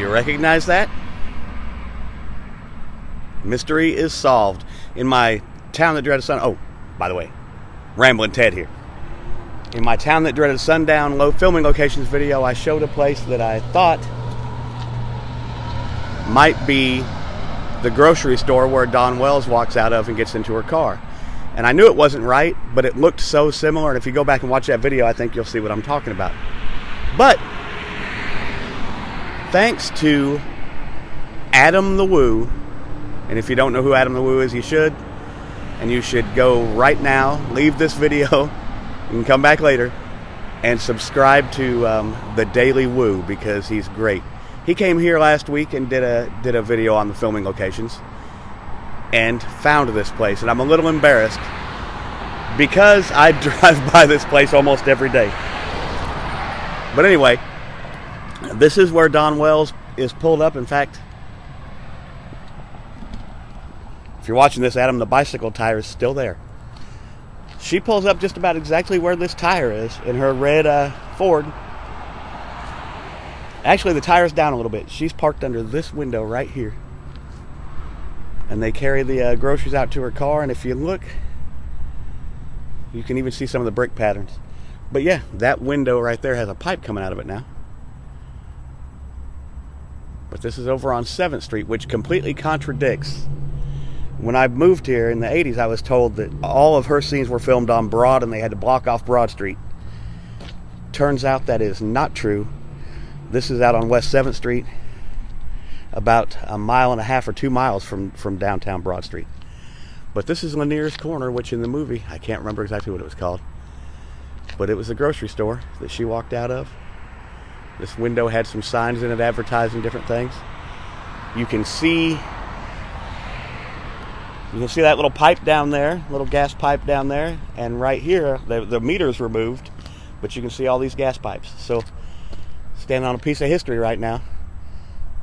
you recognize that? Mystery is solved. In my Town That Dreaded Sundown... Oh, by the way, Ramblin' Ted here. In my Town That Dreaded Sundown filming locations video, I showed a place that I thought might be the grocery store where Dawn Wells walks out of and gets into her car. And I knew it wasn't right, but it looked so similar, and if you go back and watch that video, I think you'll see what I'm talking about. But thanks to Adam the Woo, and if you don't know who Adam the Woo is, you should. And you should go right now, leave this video, you can come back later, and subscribe to the Daily Woo, because he's great. He came here last week and did a video on the filming locations and found this place. And I'm a little embarrassed because I drive by this place almost every day. But anyway, this is where Dawn Wells is pulled up. In fact, if you're watching this, Adam, the bicycle tire is still there. She pulls up just about exactly where this tire is in her red Ford. Actually, the tire's down a little bit. She's parked under this window right here. And they carry the groceries out to her car. And if you look, you can even see some of the brick patterns. But yeah, that window right there has a pipe coming out of it now. But this is over on 7th Street, which completely contradicts. When I moved here in the 80s, I was told that all of her scenes were filmed on Broad and they had to block off Broad Street. Turns out that is not true. This is out on West 7th Street, about 1.5 miles or 2 miles from downtown Broad Street. But this is Lanier's Corner, which in the movie, I can't remember exactly what it was called, but it was a grocery store that she walked out of. This window had some signs in it advertising different things. You can see that little pipe down there, little gas pipe down there, and right here, the meter's removed, but you can see all these gas pipes. So, standing on a piece of history right now,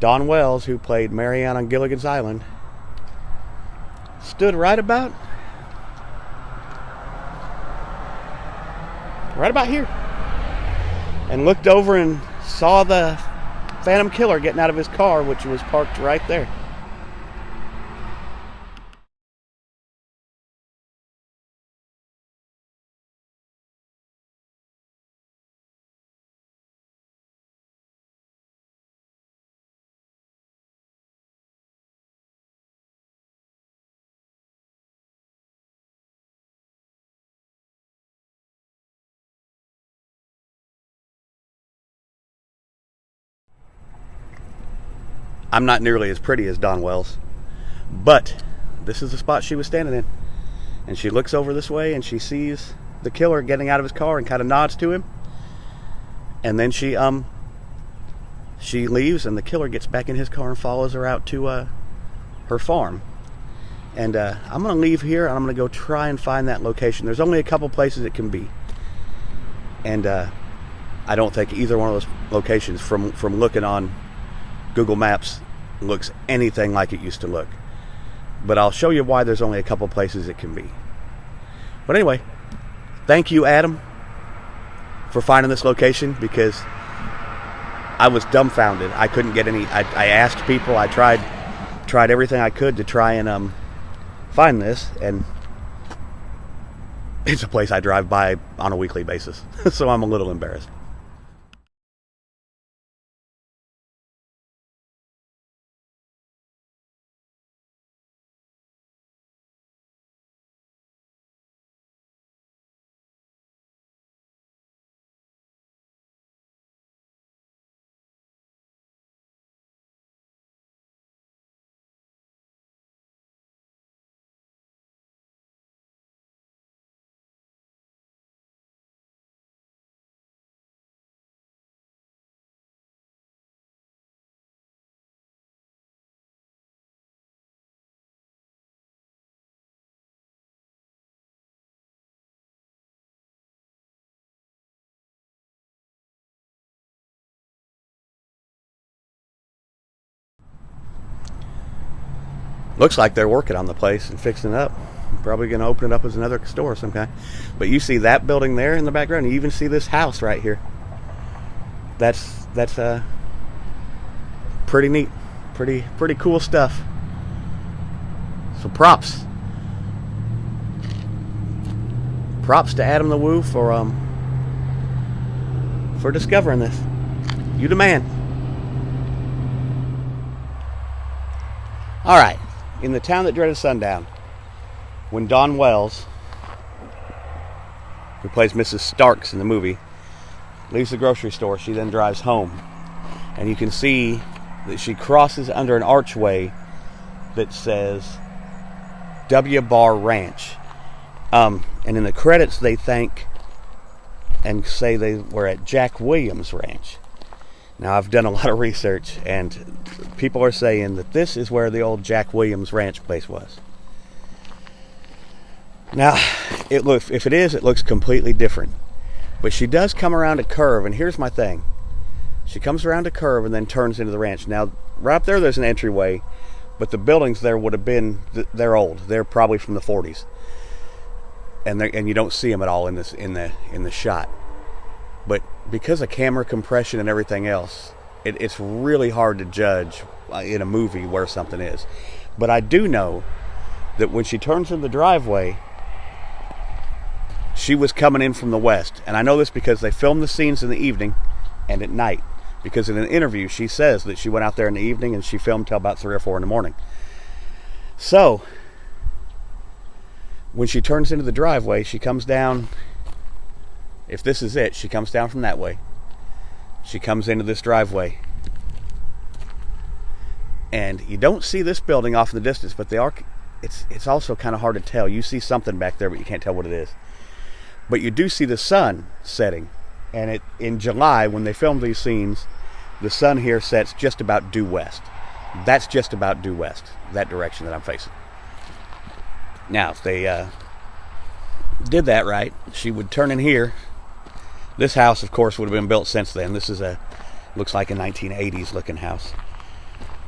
Dawn Wells, who played Mary Ann on Gilligan's Island, stood right about here and looked over and saw the Phantom Killer getting out of his car, which was parked right there. I'm not nearly as pretty as Dawn Wells, but this is the spot she was standing in. And she looks over this way and she sees the killer getting out of his car and kind of nods to him. And then she leaves and the killer gets back in his car and follows her out to her farm. And I'm going to leave here and I'm going to go try and find that location. There's only a couple places it can be. And I don't think either one of those locations from looking on Google Maps looks anything like it used to look. But I'll show you why there's only a couple places it can be. But anyway, thank you, Adam, for finding this location, because I was dumbfounded. I couldn't get any. I asked people. I tried everything I could to try and find this, and it's a place I drive by on a weekly basis. So I'm a little embarrassed. Looks like they're working on the place and fixing it up. Probably going to open it up as another store of some kind. But you see that building there in the background. You even see this house right here. That's pretty neat. Pretty cool stuff. So props to Adam the Woo for discovering this. You the man. All right, in The Town That Dreaded Sundown, when Dawn Wells, who plays Mrs. Starks in the movie, leaves the grocery store, she then drives home, and you can see that she crosses under an archway that says W Bar Ranch. And in the credits they thank and say they were at Jack Williams Ranch. Now, I've done a lot of research, and people are saying that this is where the old Jack Williams Ranch place was. Now, if it is, it looks completely different. But she does come around a curve, and here's my thing. She comes around a curve and then turns into the ranch. Now, right up there's an entryway, but the buildings there would have been, they're old. They're probably from the 40s. And you don't see them at all in the shot. But because of camera compression and everything else, it's really hard to judge in a movie where something is. But I do know that when she turns in the driveway, she was coming in from the west. And I know this because they filmed the scenes in the evening and at night. Because in an interview, she says that she went out there in the evening and she filmed till about 3 or 4 in the morning. So, when she turns into the driveway, she comes down. If this is it, she comes down from that way. She comes into this driveway. And you don't see this building off in the distance, but it's also kind of hard to tell. You see something back there, but you can't tell what it is. But you do see the sun setting. And in July, when they filmed these scenes, the sun here sets just about due west. That's just about due west, that direction that I'm facing. Now, if they did that right, she would turn in here. This house, of course, would have been built since then. This is looks like a 1980s looking house.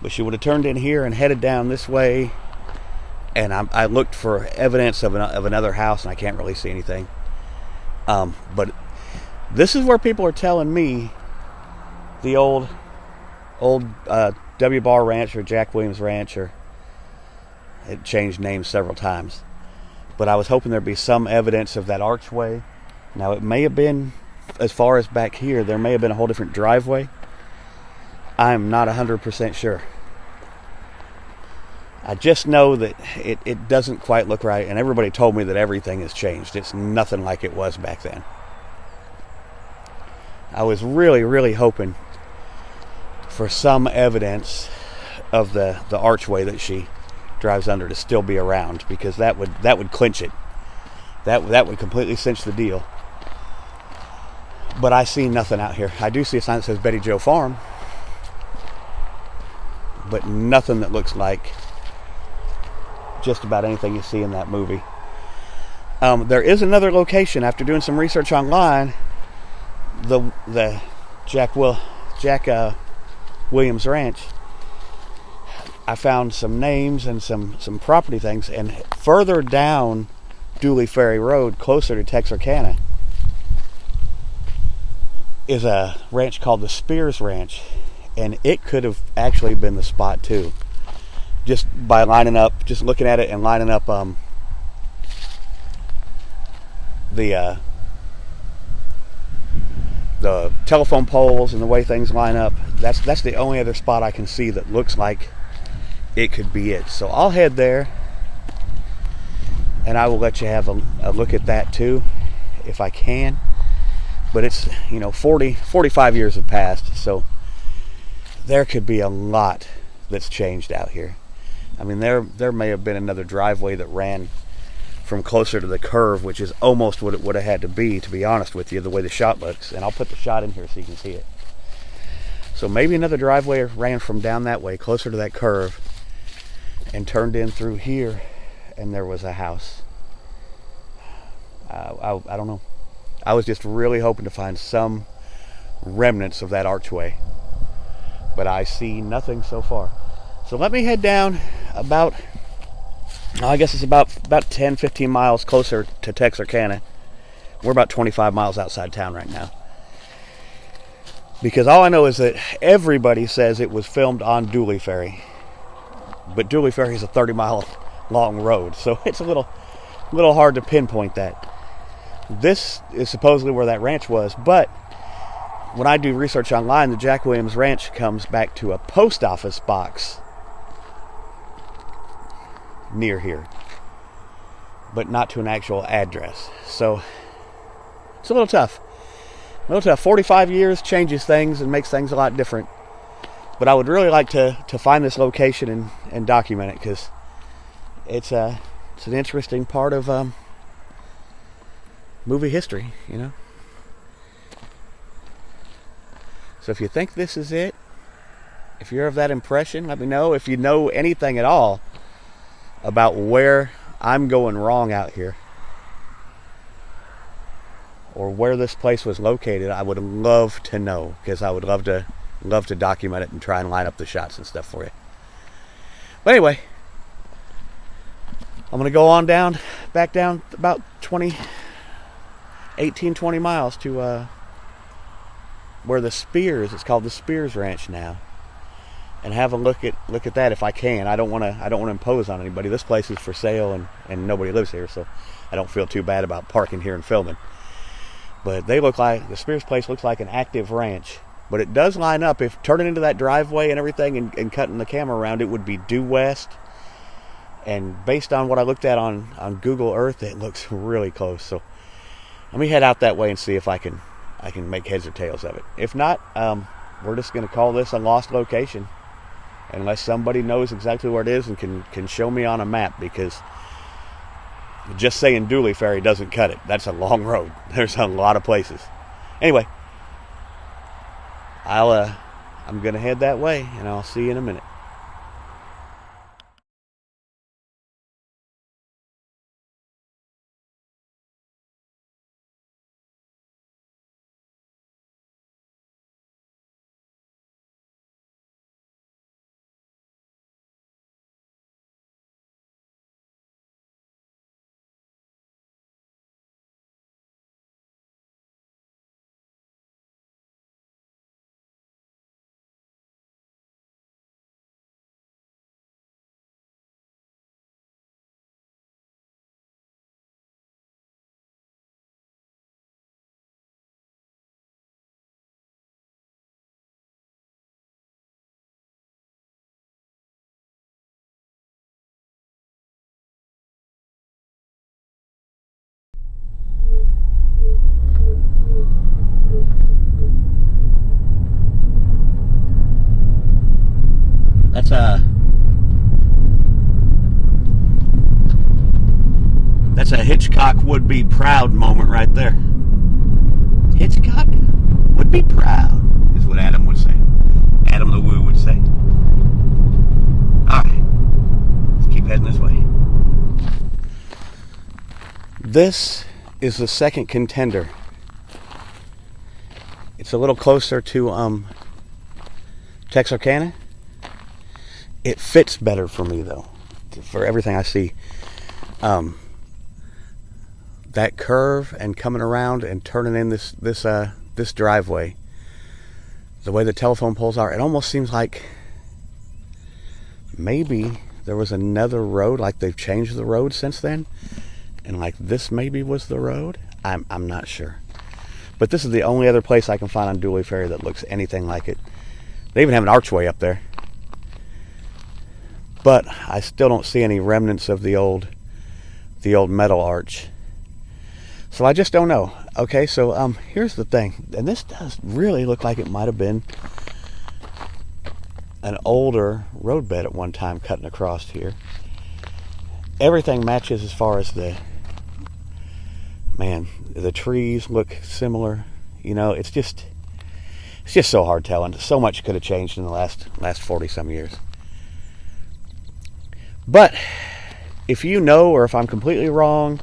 But she would have turned in here and headed down this way. And I looked for evidence of another house, and I can't really see anything. But this is where people are telling me the old W Bar Ranch or Jack Williams Ranch, or it changed names several times. But I was hoping there'd be some evidence of that archway. Now, it may have been, as far as back here, there may have been a whole different driveway. I'm not 100% sure. I just know that it doesn't quite look right, and everybody told me that everything has changed. It's nothing like it was back then. I was really, really hoping for some evidence of the archway that she drives under to still be around, because that would clinch it. That would completely cinch the deal. But I see nothing out here. I do see a sign that says Betty Joe Farm, but nothing that looks like just about anything you see in that movie. There is another location. After doing some research online, the Jack Williams Ranch, I found some names and some property things, and further down Dooley Ferry Road, closer to Texarkana, is a ranch called the Spears Ranch, and it could have actually been the spot too. Just by looking at it and lining up the telephone poles and the way things line up. That's the only other spot I can see that looks like it could be it. So I'll head there, and I will let you have a look at that too, if I can. But it's, 45 years have passed, so there could be a lot that's changed out here. I mean, there may have been another driveway that ran from closer to the curve, which is almost what it would have had to be honest with you, the way the shot looks. And I'll put the shot in here so you can see it. So maybe another driveway ran from down that way, closer to that curve, and turned in through here, and there was a house. I don't know. I was just really hoping to find some remnants of that archway, but I see nothing so far. So let me head down about, I guess it's about 10, 15 miles closer to Texarkana. We're about 25 miles outside town right now. Because all I know is that everybody says it was filmed on Dooley Ferry. But Dooley Ferry is a 30-mile long road, so it's a little hard to pinpoint that. This is supposedly where that ranch was, but when I do research online, the Jack Williams Ranch comes back to a post office box near here, but not to an actual address. So it's a little tough. 45 years changes things and makes things a lot different. But I would really like to find this location and document it, because it's an interesting part of movie history, you know. So if you think this is it, if you're of that impression, let me know. If you know anything at all about where I'm going wrong out here, or where this place was located, I would love to know, because I would love to document it and try and line up the shots and stuff for you. But anyway, I'm going to go on back down about 20 miles to where the Spears, it's called the Spears Ranch now, and have a look at that if I can. I don't want to impose on anybody. This place is for sale and nobody lives here, so I don't feel too bad about parking here and filming. But the Spears place looks like an active ranch. But it does line up. If turning into that driveway and everything and cutting the camera around, it would be due west. And based on what I looked at on Google Earth, it looks really close. So let me head out that way and see if I can make heads or tails of it. If not, we're just going to call this a lost location, unless somebody knows exactly where it is and can show me on a map, because just saying Dooley Ferry doesn't cut it. That's a long road. There's a lot of places. Anyway, I'm gonna head that way, and I'll see you in a minute. That's a Hitchcock would be proud moment right there. Hitchcock would be proud, is what Adam would say. Adam the Woo would say. Alright, let's keep heading this way. This is the second contender. It's a little closer to Texarkana. It fits better for me, though, for everything I see. That curve and coming around and turning in this driveway, the way the telephone poles are, it almost seems like maybe there was another road, like they've changed the road since then, and like this maybe was the road. I'm not sure, but this is the only other place I can find on Dooley Ferry that looks anything like it. They even have an archway up there, but I still don't see any remnants of the old metal arch. So I just don't know. Okay, so here's the thing, and this does really look like it might have been an older roadbed at one time cutting across here. Everything matches as far as the trees look similar. You know, it's just so hard telling. So much could have changed in the last 40 some years. But if you know, or if I'm completely wrong,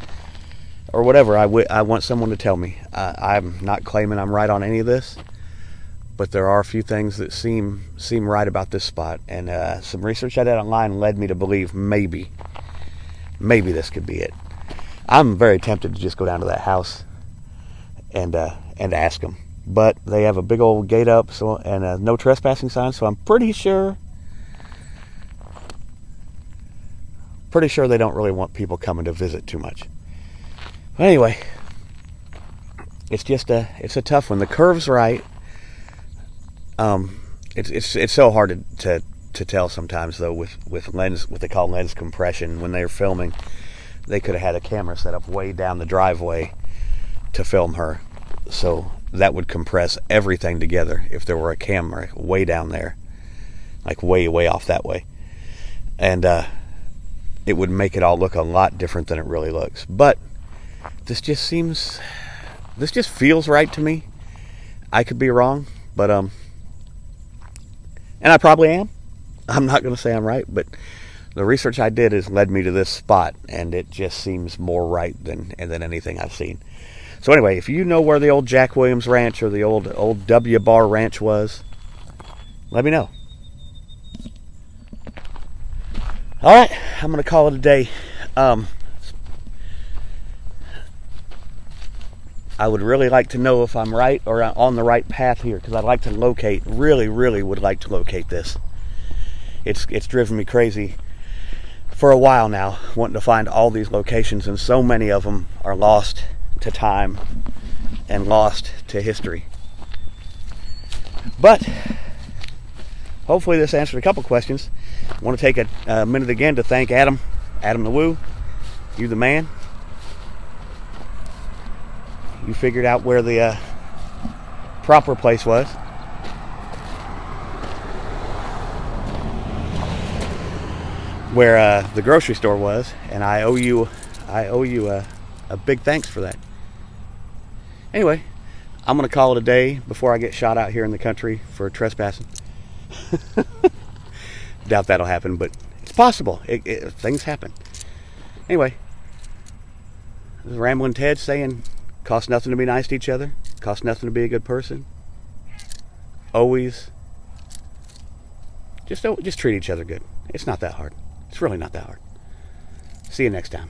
or whatever, I want someone to tell me. I'm not claiming I'm right on any of this, but there are a few things that seem right about this spot, and some research I did online led me to believe maybe this could be it. I'm very tempted to just go down to that house and ask them, but they have a big old gate up, so and a no trespassing sign. So I'm pretty sure they don't really want people coming to visit too much. But anyway, it's a tough one. The curve's right. It's so hard to tell sometimes though with lens, what they call lens compression. When they're filming, they could have had a camera set up way down the driveway to film her, so that would compress everything together if there were a camera way down there, like way off that way, and it would make it all look a lot different than it really looks. But this just feels right to me. I could be wrong, but and I probably am. I'm not going to say I'm right, but the research I did has led me to this spot, and it just seems more right than anything I've seen. So anyway, if you know where the old Jack Williams Ranch or the old W Bar Ranch was, let me know. All right, I'm going to call it a day. I would really like to know if I'm right or on the right path here, because I'd like to locate, really would like to locate this. It's driven me crazy for a while now, wanting to find all these locations, and so many of them are lost to time and lost to history. But hopefully this answered a couple questions. I want to take a minute again to thank Adam the Woo. You the man. You figured out where the proper place was. Where the grocery store was, and I owe you a big thanks for that. Anyway, I'm gonna call it a day before I get shot out here in the country for trespassing. Doubt that'll happen, but it's possible. Things happen. Anyway, this is Ramblin' Ted saying, costs nothing to be nice to each other. Costs nothing to be a good person. Always just treat each other good. It's not that hard. It's really not that hard. See you next time.